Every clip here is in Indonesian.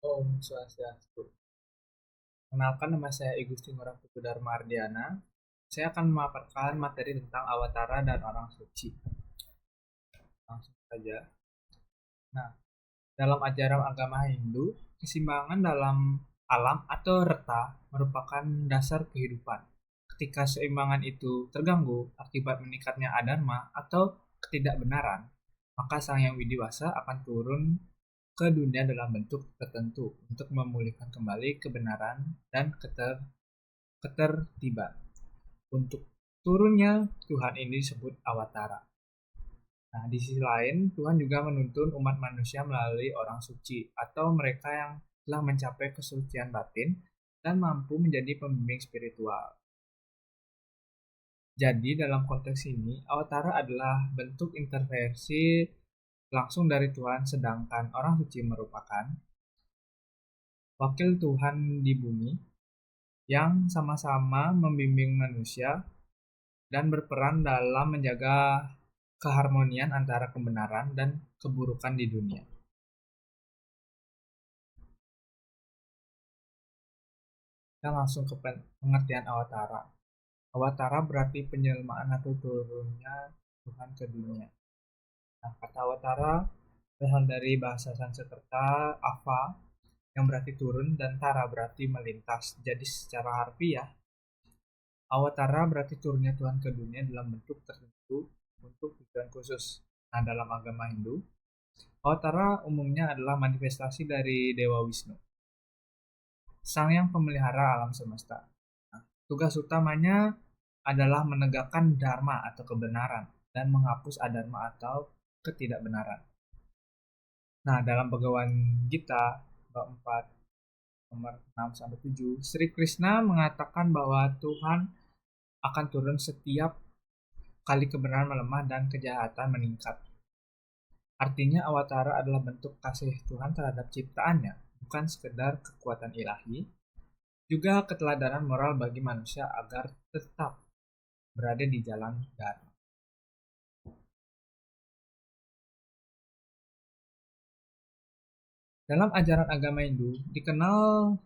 Om Swastiastu. Kenalkan, nama saya I Gusti Ngurah Putu Dharma Ardiana. Saya akan memaparkan materi tentang Awatara dan orang suci. Langsung saja. Nah, dalam ajaran agama Hindu, keseimbangan dalam alam atau reta merupakan dasar kehidupan. Ketika keseimbangan itu terganggu akibat meningkatnya adharma atau ketidakbenaran, maka Sang Yang Widiwasa akan turun ke dunia dalam bentuk tertentu untuk memulihkan kembali kebenaran dan ketertiban. Untuk turunnya Tuhan ini disebut Awatara. Nah, di sisi lain, Tuhan juga menuntun umat manusia melalui orang suci atau mereka yang telah mencapai kesucian batin dan mampu menjadi pembimbing spiritual. Jadi, dalam konteks ini, Awatara adalah bentuk intervensi langsung dari Tuhan, sedangkan orang suci merupakan wakil Tuhan di bumi yang sama-sama membimbing manusia dan berperan dalam menjaga keharmonian antara kebenaran dan keburukan di dunia. Kita langsung ke pengertian Awatara. Awatara berarti penjelmaan atau turunnya Tuhan ke dunia. Nah, kata Awatara berasal dari bahasa Sanskerta Ava yang berarti turun dan Tara berarti melintas. Jadi secara harfiah, Awatara berarti turunnya Tuhan ke dunia dalam bentuk tertentu untuk tujuan khusus. Nah, dalam agama Hindu, Awatara umumnya adalah manifestasi dari Dewa Wisnu, sang yang pemelihara alam semesta. Nah, tugas utamanya adalah menegakkan dharma atau kebenaran dan menghapus adharma atau ketidakbenaran. Nah, dalam Bhagavad Gita bab 4 nomor 6 sampai 7, Sri Krishna mengatakan bahwa Tuhan akan turun setiap kali kebenaran melemah dan kejahatan meningkat. Artinya Awatara adalah bentuk kasih Tuhan terhadap ciptaannya, bukan sekedar kekuatan ilahi, juga keteladanan moral bagi manusia agar tetap berada di jalan dharma. Dalam ajaran agama Hindu, dikenal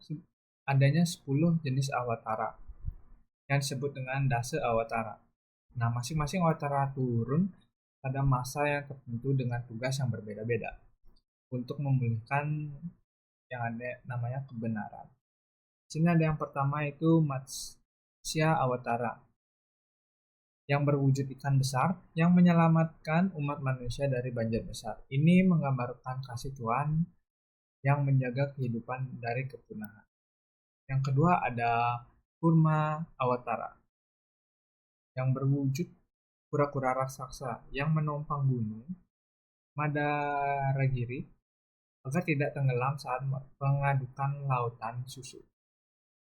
adanya 10 jenis awatara yang disebut dengan dasa awatara. Nah, masing-masing awatara turun pada masa yang tertentu dengan tugas yang berbeda-beda untuk memulihkan yang ada namanya kebenaran. Sini ada yang pertama itu Matsya Awatara yang berwujud ikan besar yang menyelamatkan umat manusia dari banjir besar. Ini menggambarkan kasih Tuhan yang menjaga kehidupan dari kepunahan. Yang kedua ada Kurma Awatara yang berwujud kura-kura raksasa yang menopang gunung Madaragiri agar tidak tenggelam saat mengadukan lautan susu.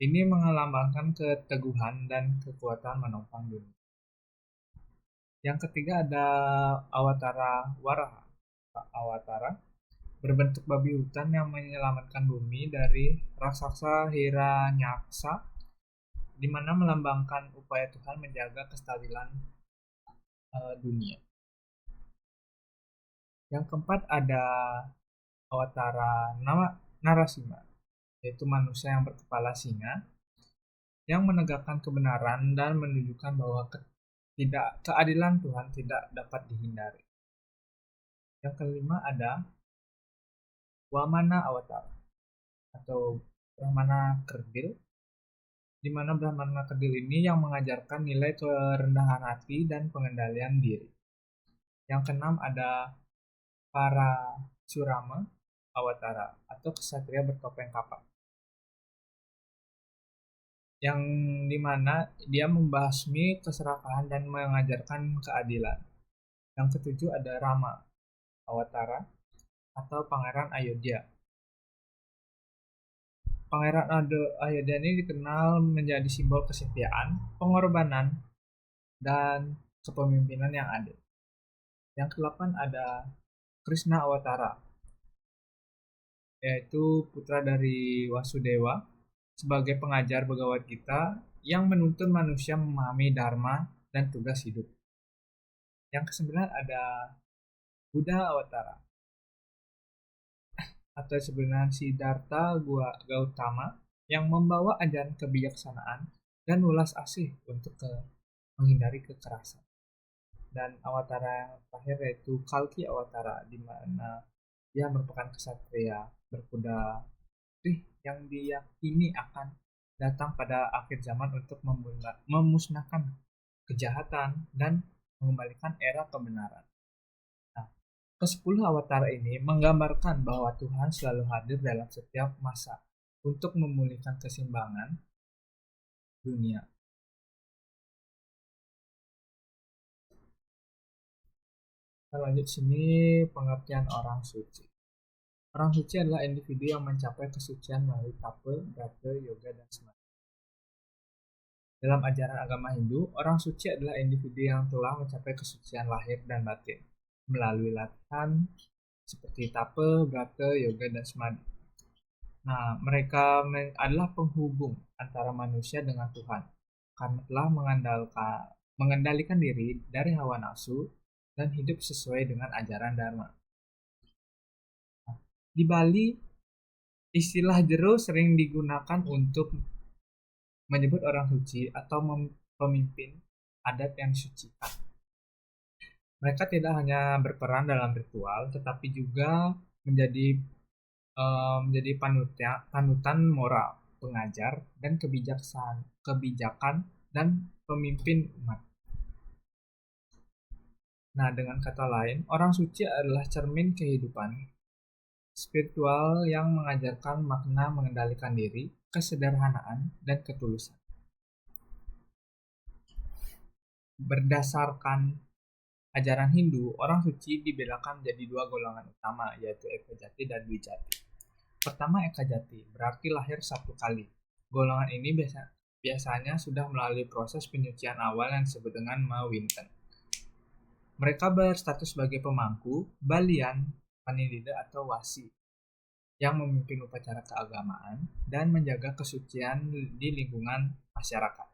Ini melambangkan keteguhan dan kekuatan menopang dunia. Yang ketiga ada Awatara Waraha. Awatara berbentuk babi hutan yang menyelamatkan bumi dari raksasa Hiranyaksa, di mana melambangkan upaya Tuhan menjaga kestabilan dunia. Yang keempat ada Awatara Narasimha, yaitu manusia yang berkepala singa yang menegakkan kebenaran dan menunjukkan bahwa tidak keadilan Tuhan tidak dapat dihindari. Yang kelima ada Wamana Awatara atau Brahmana Kerdil, di mana Brahmana Kerdil ini yang mengajarkan nilai kerendahan hati dan pengendalian diri. Yang keenam ada Parashurama Awatara atau kesatria bertopeng kapak, yang dimana dia membasmi keserakahan dan mengajarkan keadilan. Yang ketujuh ada Rama Awatara atau Pangeran Ayodhya. Pangeran Ayodhya ini dikenal menjadi simbol kesetiaan, pengorbanan, dan kepemimpinan yang adil. Yang kedelapan ada Krishna Awatara, yaitu putra dari Wasudewa sebagai pengajar Bhagavad Gita yang menuntun manusia memahami dharma dan tugas hidup. Yang kesembilan ada Buddha Awatara, atau sebenarnya Siddhartha Gautama yang membawa ajaran kebijaksanaan dan welas asih untuk menghindari kekerasan. Dan awatara yang terakhir yaitu Kalki Awatara, di mana dia merupakan kesatria berkuda putih yang diyakini akan datang pada akhir zaman untuk memusnahkan kejahatan dan mengembalikan era kebenaran. Nah, ke-10 awatara ini menggambarkan bahwa Tuhan selalu hadir dalam setiap masa untuk memulihkan keseimbangan dunia. Kita lanjut sini pengertian orang suci. Orang suci adalah individu yang mencapai kesucian melalui tapa, brata, yoga, dan samadhi. Dalam ajaran agama Hindu, orang suci adalah individu yang telah mencapai kesucian lahir dan batin melalui latihan seperti tapa, brata, yoga, dan samadhi. Nah, mereka adalah penghubung antara manusia dengan Tuhan karena telah mengendalikan diri dari hawa nafsu dan hidup sesuai dengan ajaran Dharma. Nah, di Bali, istilah jero sering digunakan untuk menyebut orang suci atau pemimpin adat yang disucikan. Mereka tidak hanya berperan dalam ritual, tetapi juga menjadi panutan moral, pengajar, dan kebijakan dan pemimpin umat. Nah, dengan kata lain, orang suci adalah cermin kehidupan spiritual yang mengajarkan makna mengendalikan diri, kesederhanaan, dan ketulusan. Berdasarkan ajaran Hindu, orang suci dibedakan menjadi dua golongan utama, yaitu Eka Jati dan Dwi Jati. Pertama, Eka Jati, berarti lahir satu kali. Golongan ini biasanya sudah melalui proses penyucian awal yang disebut dengan Mawinten. Mereka berstatus sebagai pemangku, balian, panidida atau wasi yang memimpin upacara keagamaan dan menjaga kesucian di lingkungan masyarakat.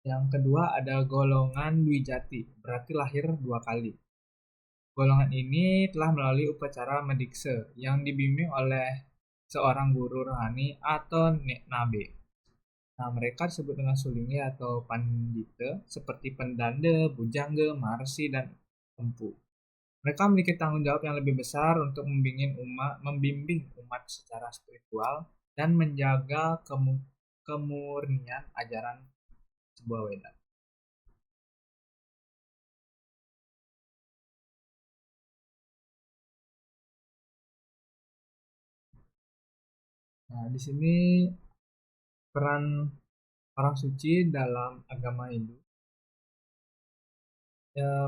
Yang kedua ada golongan Dwi Jati, berarti lahir dua kali. Golongan ini telah melalui upacara medikse yang dibimbing oleh seorang guru rohani atau nabe. Nah, mereka disebut dengan sulingi atau pandita seperti pendanda, bujangga, marsi, dan empu. Mereka memiliki tanggung jawab yang lebih besar untuk membimbing umat secara spiritual dan menjaga kemurnian ajaran sebuah Weda. Nah, di sini peran orang suci dalam agama Hindu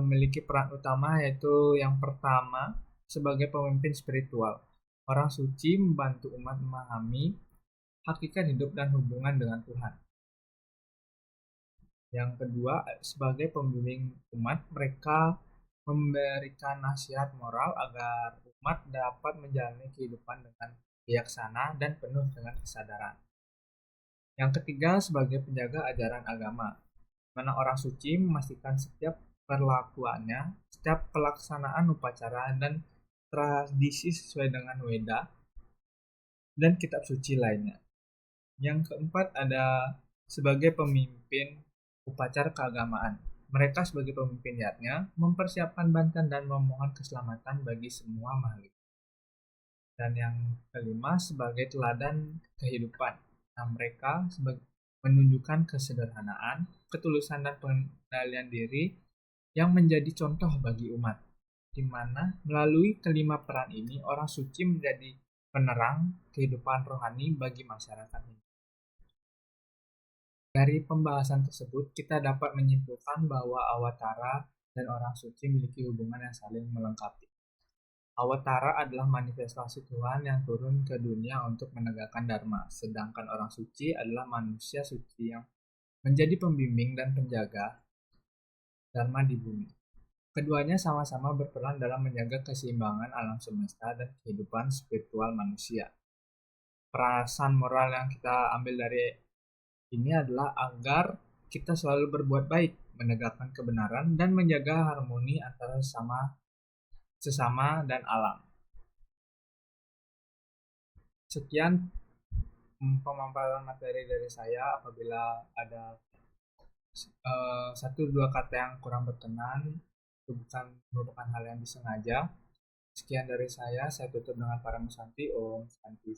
memiliki peran utama, yaitu yang pertama sebagai pemimpin spiritual. Orang suci membantu umat memahami hakikat hidup dan hubungan dengan Tuhan. Yang kedua, sebagai pembimbing umat, mereka memberikan nasihat moral agar umat dapat menjalani kehidupan dengan bijaksana dan penuh dengan kesadaran. Yang ketiga, sebagai penjaga ajaran agama, mana orang suci memastikan setiap perlakuannya, setiap pelaksanaan upacara dan tradisi sesuai dengan Weda dan kitab suci lainnya. Yang keempat ada sebagai pemimpin upacara keagamaan. Mereka sebagai pemimpin yatnya mempersiapkan bantuan dan memohon keselamatan bagi semua makhluk. Dan yang kelima sebagai teladan kehidupan. Nah, mereka menunjukkan kesederhanaan, ketulusan dan pengendalian diri yang menjadi contoh bagi umat, di mana melalui kelima peran ini orang suci menjadi penerang kehidupan rohani bagi masyarakat ini. Dari pembahasan tersebut, kita dapat menyimpulkan bahwa awatara dan orang suci memiliki hubungan yang saling melengkapi. Awatara adalah manifestasi Tuhan yang turun ke dunia untuk menegakkan Dharma, sedangkan orang suci adalah manusia suci yang menjadi pembimbing dan penjaga Dharma di bumi. Keduanya sama-sama berperan dalam menjaga keseimbangan alam semesta dan kehidupan spiritual manusia. Perasaan moral yang kita ambil dari ini adalah agar kita selalu berbuat baik, menegakkan kebenaran, dan menjaga harmoni antara sesama dan alam. Sekian pemaparan materi dari saya. Apabila ada satu dua kata yang kurang berkenan, itu bukan merupakan hal yang disengaja. Sekian dari saya tutup dengan para musanti. Om Santi.